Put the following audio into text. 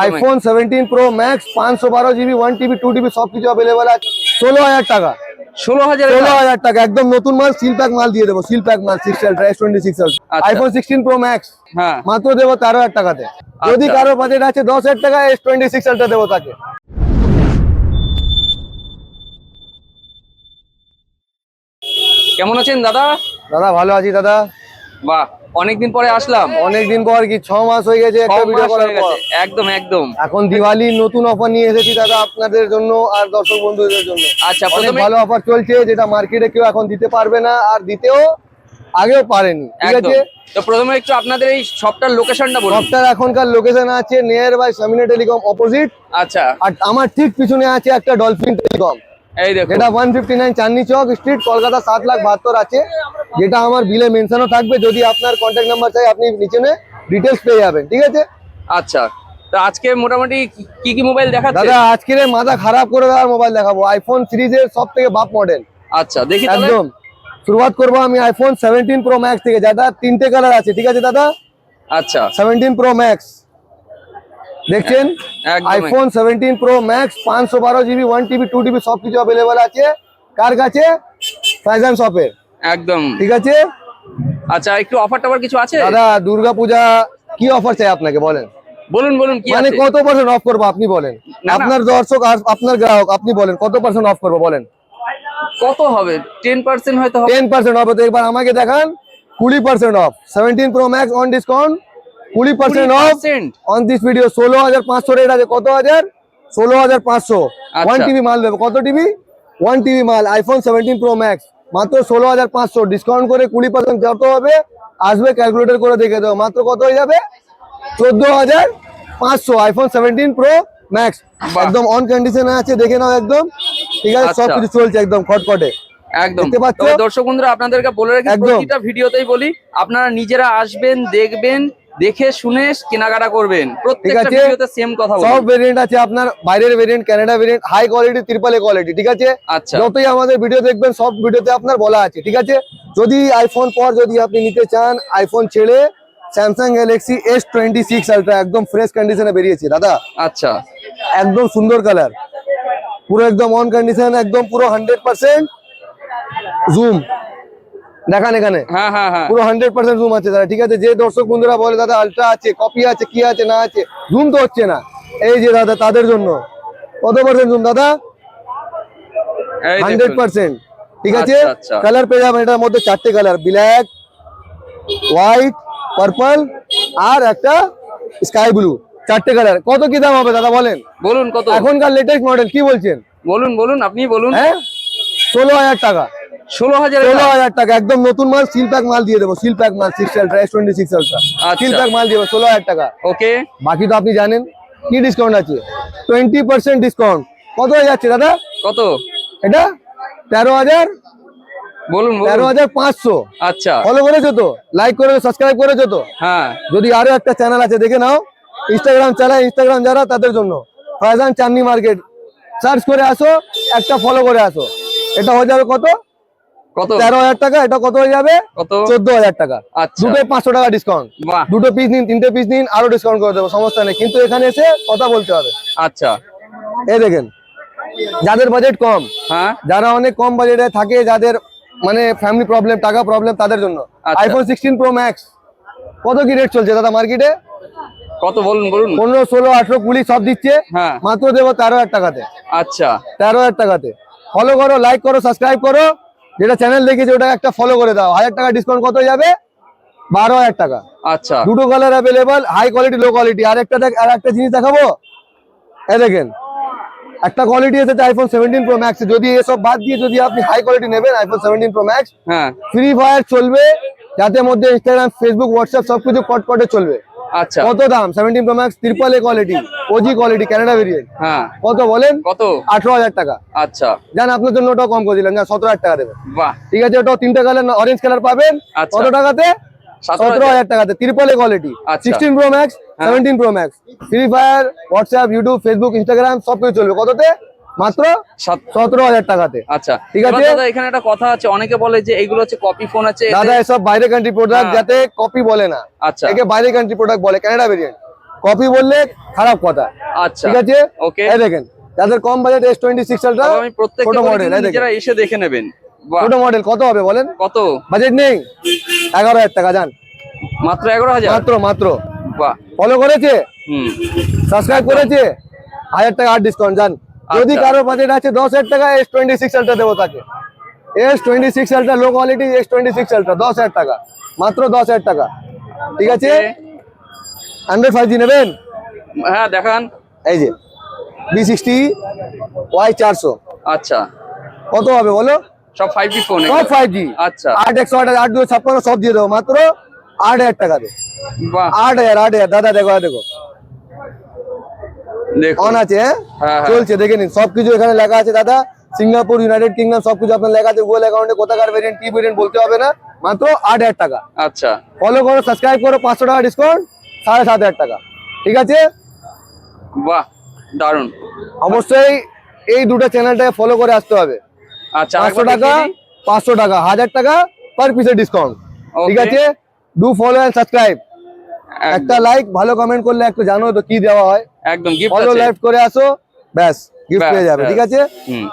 IPhone 17 pro max 512 GB 1 TB 2 TB সবকিছু available আছে 16000 টাকা। 16000 টাকা একদম নতুন মাল, সিল প্যাক মাল দিয়ে দেবো, সিল প্যাক মাল 6 ultra S26 ultra. IPhone 16 pro max মাত্র দেবো 13000 টাকাতে। যদি কারো বাজেট আছে 10000 টাকা S26 আলট্রা দেবো তাকে। কেমন আছেন দাদা? দাদা ভালো আছি দাদা। বাহ, অনেকদিন পরে আসলাম। অনেকদিন পর কি 6 মাস হয়ে গেছে একটা ভিডিও করার পর। একদম একদম। এখন দিওয়ালির নতুন অফার নিয়ে এসেছি দাদা আপনাদের জন্য আর দর্শক বন্ধুদের জন্য। আচ্ছা, অনেক ভালো অফার চলছে যেটা মার্কেটে কেউ এখন দিতে পারবে না আর দিতেও আগেও পারেনি। ঠিক আছে, তো প্রথমে একটু আপনাদের এই শপটার লোকেশনটা বলুন। শপটার এখনকার লোকেশন আছে nearby Samina telecom opposite. আচ্ছা, আর আমার ঠিক পিছনে আছে একটা ডলফিন টেলিকম, এই দেখো যেটা 159 চাঁদনি চক স্ট্রিট, কলকাতা 7,72,000 আছে, যেটা আমার বিলে মেনশনও থাকবে। যদি আপনার কন্ট্যাক্ট নাম্বার চাই আপনি নিচে ডিটেলস পেয়ে যাবেন। ঠিক আছে। আচ্ছা, তো আজকে মোটামুটি কি কি মোবাইল দেখাচ্ছেন দাদা? আজকের মাথা খারাপ করে দেওয়ার মোবাইল দেখাবো, আইফোন সিরিজের সব থেকে বাপ মডেল। আচ্ছা, দেখি একদম শুরুয়াত করবো আমি আইফোন 17 প্রো ম্যাক্স থেকে, যেটা 3টে কালার আছে। ঠিক আছে দাদা? আচ্ছা, 17 প্রো ম্যাক্স দেখছেন, iPhone 17 pro max 512 GB 1 TB 2 TB সবকিছু अवेलेबल আছে। কার কাছে? ফ্যাশন শপে। একদম ঠিক আছে। আচ্ছা, একটু অফার টফার কিছু আছে দাদা? দুর্গা পূজা কি অফার চাই আপনাকে বলেন? বলুন বলুন, কি মানে আছে? কত পার্সেন্ট অফ করবো আপনি বলেন? আপনার দর্শক আর আপনার গ্রাহক, আপনি বলেন কত পার্সেন্ট অফ করবো বলেন? কত হবে? 10% হয়তো হবে। 10% হবে তো একবার আমাকে দেখান। 20% of 17 pro max on discount, 20% of on this video. 16,500 rate আছে। কত হাজার? 16,500। 1 টিবি মাল দেবো। কত টিবি? 1 টিবি মাল আইফোন 17 প্রো ম্যাক্স মাত্র 16,500 ডিসকাউন্ট করে 20% যত হবে আসবে ক্যালকুলেটর করে দেখে দেবো। মাত্র কত হয়ে যাবে? 14,500 আইফোন 17 প্রো ম্যাক্স। একদম অন কন্ডিশনে আছে, দেখে নাও একদম। ঠিক আছে, সবকিছু চলছে একদম খটখটে। একদম দর্শক বন্ধুরা আপনাদেরকে বলে রাখি, প্রতিটা ভিডিওতেই বলি আপনারা নিজেরা আসবেন, দেখবেন, দেখে শুনে কেনাকাটা করবেন। প্রত্যেকটা ভিডিওতে সেম কথা বলি। সব ভেরিয়েন্ট আছে আপনার, বাইরের variant, Canada variant, high quality, triple A quality. ঠিক আছে। আচ্ছা, যতই আমাদের ভিডিও দেখবেন সব ভিডিওতে আপনার বলা আছে। ঠিক আছে। যদি আইফোন পর যদি আপনি নিতে চান, আইফোন ছেড়ে স্যামসাং গ্যালাক্সি S26 আলট্রা একদম ফ্রেশ কন্ডিশনে বেরিয়েছে দাদা। আচ্ছা, একদম সুন্দর কালার, পুরো একদম অন কন্ডিশন, একদম পুরো 100% জুম দেখান এখানে। হ্যাঁ হ্যাঁ হ্যাঁ, পুরো 100% জুম আছে দাদা। ঠিক আছে। যে দর্শক বন্ধুরা বলে দাদা আলট্রা আছে, কপি আছে, কি আছে না আছে, জুম তো হচ্ছে না, এই যে দাদা তাদের জন্য কত পার্সেন্ট জুম দাদা? 100%। ঠিক আছে। কালার পেয়ে যাবেন এটার মধ্যে 4টে কালার, ব্ল্যাক, হোয়াইট, পার্পল আর একটা স্কাই ব্লু। 4টে কালার। কত কি দাম হবে দাদা বলেন? বলুন কত এখনকার লেটেস্ট মডেল, কি বলছেন? বলুন বলুন, আপনি বলুন। হ্যাঁ, 16,000 টাকা। 16,000 টাকা একদম নতুন মাল, সিল প্যাক মাল দিয়ে দেবো, সিল প্যাক মাল 6 ultra S26 ultra seal pack মাল দিয়ে দেবো 16,000 টাকা। ওকে, বাকি তো আপনি জানেন কি ডিসকাউন্ট আছে, 20% ডিসকাউন্ট। কত হয়ে যাচ্ছে দাদা? কত এটা? 13,000। বলুন 13,500। আচ্ছা, ফলো করেছো তো, লাইক করেছো, সাবস্ক্রাইব করেছো তো? হ্যাঁ। যদি আরো একটা চ্যানেল আছে দেখে নাও, ইনস্টাগ্রাম চালায়, ইনস্টাগ্রাম যারা তাদের জন্য ফয়জান চাঁদনি মার্কেট সার্চ করে আসো, একটা ফলো করে আসো। এটা হয়ে যাবে কত? 13,000 টাকা। এটা কত হয়ে যাবে? 14,000 টাকা। দুটোই 500 টাকা ডিসকাউন্ট। দুটো পিস নিন, 3টে পিস নিন, আরো ডিসকাউন্ট করে দেবো, সমস্যা নেই, কিন্তু এখানে এসে কথা বলতে হবে। আচ্ছা, এই দেখেন, যাদের বাজেট কম, হ্যাঁ, যারা অনেক কম বাজেটে থাকে, যাদের মানে ফ্যামিলি প্রবলেম, টাকা প্রবলেম, তাদের জন্য আইফোন 16 প্রো ম্যাক্স কত কি রেট চলছে দাদা মার্কেটে? কত বলুন বলুন? 15, 16, 18, 20 সব দিচ্ছে। মাত্র দেবো 13,000 টাকাতে। আচ্ছা, 13,000 টাকাতে। ফলো করো, লাইক করো, সাবস্ক্রাইব করো, যেটা চ্যানেল দেখেছে ওটা একটা ফলো করে দাও। 1000 টাকা ডিসকাউন্ট কত হয়ে যাবে? 12,000 টাকা। আচ্ছা, দুটো colour available, high quality, low quality. আর একটা জিনিস দেখাবো, এই দেখেন, একটা কোয়ালিটি এসেছে আইফোন 17 প্রো ম্যাক্স। যদি এসব বাদ দিয়ে যদি আপনি হাই কোয়ালিটি নেবেন iPhone 17 pro max, free fire চলবে, যাতে মধ্যে ইনস্টাগ্রাম, ফেসবুক, হোয়াটসঅ্যাপ সবকিছু কটকটে চলবে। আচ্ছা, কত দাম? 17 pro max triple A quality, OG quality, Canada variant. কত বলেন? কত? 18,000 টাকা। আচ্ছা, জান আপনার জন্য ওটাও কম করে দিলাম, 17,000 টাকা দেবেন। বাহ, ঠিক আছে। ওটাও 3টে কালার, অরেঞ্জ কালার পাবেন। কত টাকাতে? 17,000 টাকাতে, triple A quality, 16 pro max, 17 pro max. Free fire, WhatsApp, YouTube, Facebook, Instagram সবকিছু চলবে। কততে? মাত্র 17,000 টাকাতে। আচ্ছা, ঠিক আছে। দাদা এখানে একটা কথা আছে, অনেকে বলে যে এইগুলো হচ্ছে কপি ফোন আছে। দাদা এসব বাইরে কান্ট্রি প্রোডাক্ট, যাতে কপি বলে না। আচ্ছা, একে বাইরে কান্ট্রি প্রোডাক্ট বলে, কানাডা ভেরিয়েন্ট। কপি বললে খারাপ কথা। আচ্ছা ঠিক আছে, ওকে। এই দেখেন যাদের কম বাজেট S26 আলট্রা আমি প্রত্যেকটা ছোট মডেল, এই দেখেন নিজেরা এসে দেখে নেবেন। বাহ, ছোট মডেল কত হবে বলেন? কত? বাজেট নেই, 11,000 টাকা। যান মাত্র 11,000? মাত্র। বাহ, ফলো করেছে, হুম, সাবস্ক্রাইব করেছে, 1000 টাকা আর ডিসকাউন্ট। যান যদি আচ্ছা। কারো বাজেট আছে 10,000 টাকা, S26 আলট্রা দেবো তাকে। S26 ultra low quality, S26 ultra 10,000 টাকা, মাত্র 10,000 টাকা। ঠিক আছে, Android 5G নেবেন? হ্যাঁ দেখান। এই যে B60 Y400, আচ্ছা, কত হবে বলো? সব 5G ফোন? সব 5G। আচ্ছা, 8 128 8 2 56 সব দিয়ে দেবো মাত্র 8,000 টাকা দে। বাহ, 8,000 দাদা। দেখো দেখো দেখুন অন আছে, হ্যাঁ, হ্যাঁ। চলছে, দেখে নিন সবকিছু এখানে লেখা আছে দাদা। সিঙ্গাপুর, ইউনাইটেড কিংডম সবকিছু আপনার লেখা আছে। গুগল অ্যাকাউন্টে কোথাকার ভেরিয়েন্ট কি ভেরিয়েন্ট বলতে হবে না, মাত্র 8,000 টাকা। আচ্ছা, ফলো করো, সাবস্ক্রাইব করো, 500 টাকা ডিসকাউন্ট, 7,500 টাকা। ঠিক আছে, বাহ, দারুন। অবশ্যই এই দুটো চ্যানেলটাকে ফলো করে আসতে হবে। আচ্ছা, 500 টাকা, 500 টাকা, 1000 টাকা পার পিসের ডিসকাউন্ট। ঠিক আছে, ডু ফলো এন্ড সাবস্ক্রাইব। একটা লাইক, ভালো কমেন্ট করলে একটু জানো তো কি দেওয়া হয়। একদম গিফট ফলো আছে। লেফট করে আসো, ব্যাস গিফট পেয়ে যাবে। ঠিক আছে। হুম।